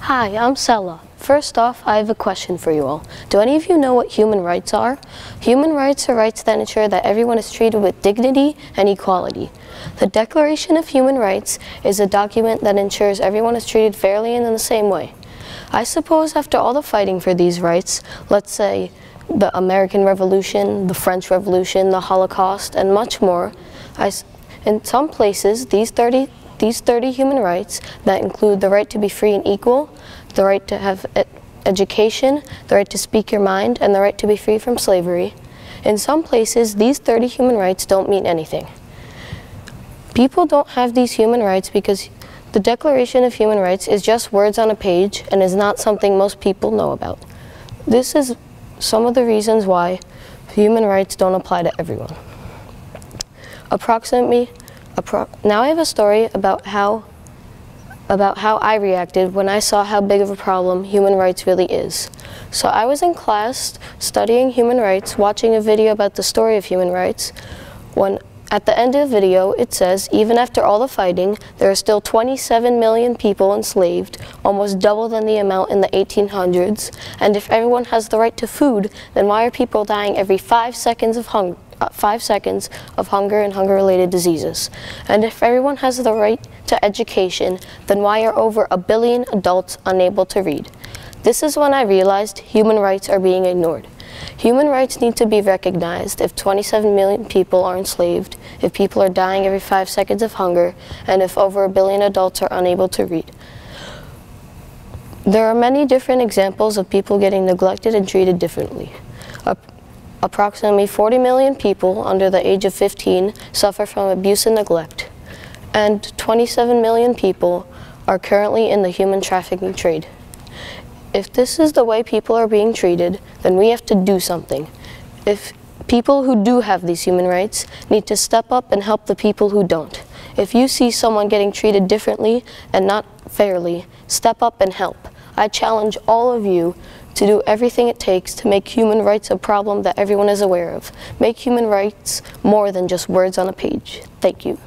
Hi, I'm Sella. First off, I have a question for you all. Do any of you know what human rights are? Human rights are rights that ensure that everyone is treated with dignity and equality. The Declaration of Human Rights is a document that ensures everyone is treated fairly and in the same way. I suppose after all the fighting for these rights, let's say the American Revolution, the French Revolution, the Holocaust, and much more, in some places, these 30 human rights that include the right to be free and equal, the right to have education, the right to speak your mind, and the right to be free from slavery. In some places, these 30 human rights don't mean anything. People don't have these human rights because the Declaration of Human Rights is just words on a page and is not something most people know about. This is some of the reasons why human rights don't apply to everyone. Now I have a story about how I reacted when I saw how big of a problem human rights really is. So I was in class studying human rights, watching a video about the story of human rights, when at the end of the video it says, even after all the fighting, there are still 27 million people enslaved, almost double than the amount in the 1800s, and if everyone has the right to food, then why are people dying every 5 seconds of hunger? 5 seconds of hunger and hunger-related diseases. And if everyone has the right to education, then why are over 1 billion adults unable to read? This is when I realized human rights are being ignored. Human rights need to be recognized if 27 million people are enslaved, if people are dying every 5 seconds of hunger, and if over 1 billion adults are unable to read. There are many different examples of people getting neglected and treated differently. Approximately 40 million people under the age of 15 suffer from abuse and neglect, and 27 million people are currently in the human trafficking trade. If this is the way people are being treated, then we have to do something. If people who do have these human rights need to step up and help the people who don't. If you see someone getting treated differently and not fairly, step up and help. I challenge all of you to do everything it takes to make human rights a problem that everyone is aware of. Make human rights more than just words on a page. Thank you.